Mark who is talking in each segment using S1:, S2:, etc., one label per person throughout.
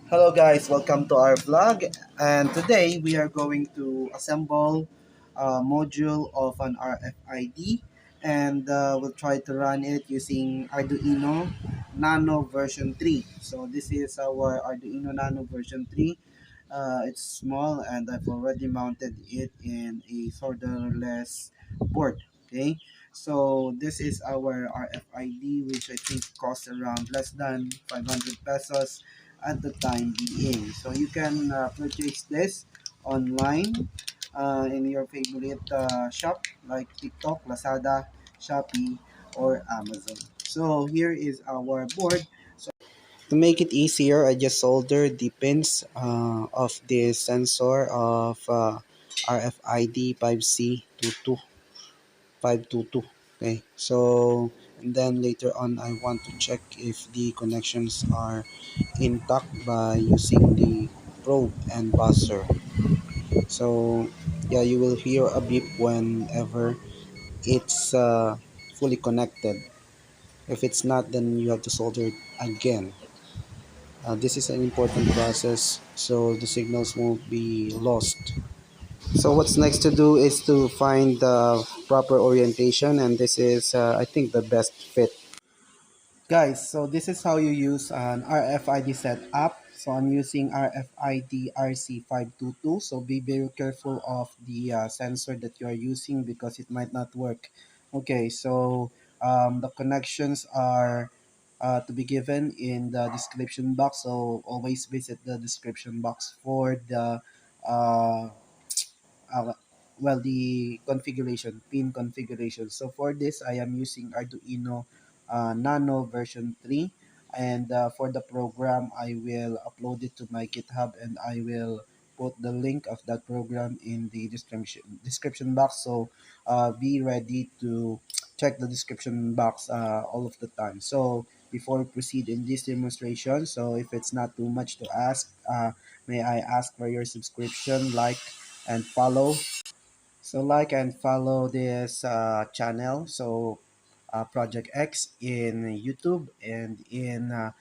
S1: Hello guys, welcome to our vlog, and today we are going to assemble a module of an RFID, and we'll try to run it using Arduino Nano version 3. So this is our Arduino Nano version 3. It's small and I've already mounted it in a solderless board. Okay, so this is our RFID, which I think costs around less than 500 pesos at the time being. So you can purchase this online in your favorite shop like TikTok, Lazada, Shopee, or Amazon. So here is our board. To make it easier, I just soldered the pins of the sensor of RFID 522. Okay, so and then later on I want to check if the connections are intact by using the probe and buzzer. So yeah, you will hear a beep whenever it's fully connected. If it's not, then you have to solder it again. This is an important process so the signals won't be lost. So what's next to do is to find the proper orientation, and this is I think the best fit. Guys, so this is how you use an RFID setup. So I'm using RFID RC522. So be very careful of the sensor that you are using because it might not work. Okay, so the connections are to be given in the description box. So always visit the description box for the uh, uh, the configuration, pin configuration. So for this, I am using Arduino Nano version 3, and for the program, I will upload it to my GitHub, and I will put the link of that program in the description box. So be ready to check the description box all of the time. So before we proceed in this demonstration, so if it's not too much to ask, may I ask for your subscription, like, and follow. So like and follow this channel. So Project X in YouTube, and in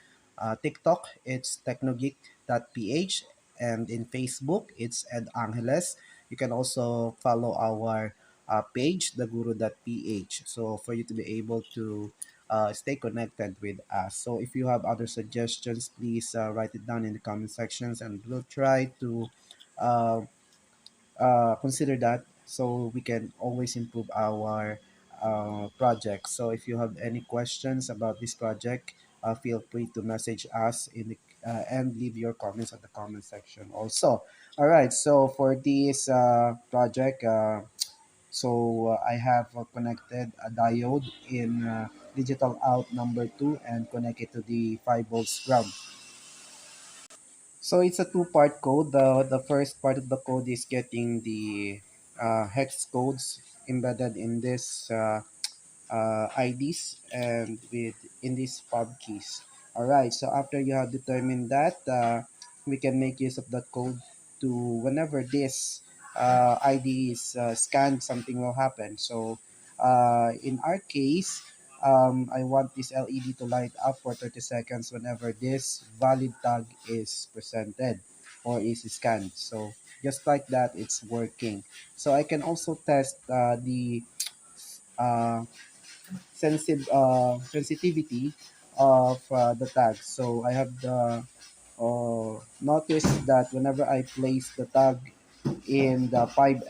S1: TikTok it's technogeek.ph, and in Facebook it's Ed Angeles. You can also follow our page, theguru.ph, so for you to be able to stay connected with us. So if you have other suggestions, please write it down in the comment sections, and we'll try to uh, consider that so we can always improve our project. So if you have any questions about this project, feel free to message us in the and leave your comments at the comment section also. All right, so for this project, I have connected a diode in digital out number 2 and connect it to the 5 volts ground. So it's a two-part code. The first part of the code is getting the hex codes embedded in this IDs and with in these pub keys. All right. So after you have determined that, we can make use of that code to whenever this ID is scanned, something will happen. So in our case, I want this LED to light up for 30 seconds whenever this valid tag is presented or is scanned. So just like that, it's working. So I can also test the uh, sensitivity of the tag. So I have the noticed that whenever I place the tag in the 5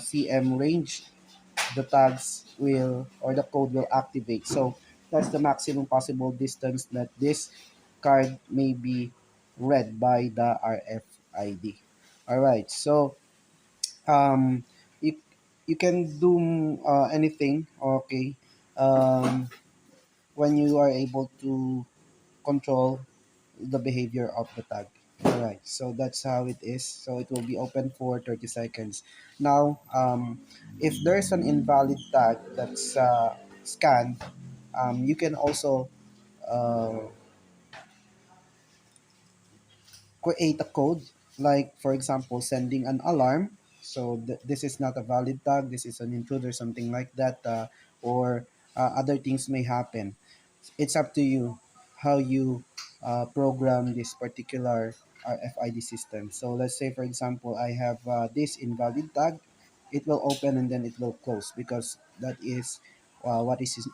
S1: cm range, the tags will, or the code will activate. So that's the maximum possible distance that this card may be read by the RFID. All right, so um, you, you can do anything, okay, um, when you are able to control the behavior of the tag. All right, so that's how it is. So it will be open for 30 seconds. Now, if there's an invalid tag that's scanned, you can also uh, create a code, like for example, sending an alarm. So this is not a valid tag, this is an intruder, something like that, or other things may happen. It's up to you how you program this particular RFID system. So let's say, for example, I have this invalid tag. It will open and then it will close because that is what is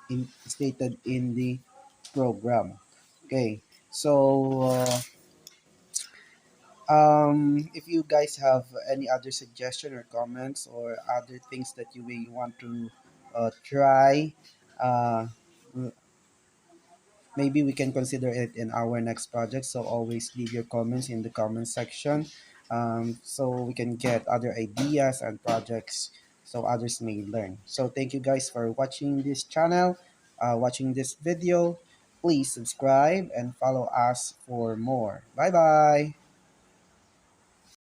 S1: stated in the program. Okay, so if you guys have any other suggestion or comments or other things that you may want to try, uh, maybe we can consider it in our next project. So always leave your comments in the comment section, so we can get other ideas and projects so others may learn. So thank you guys for watching this channel, watching this video. Please subscribe and follow us for more. Bye bye.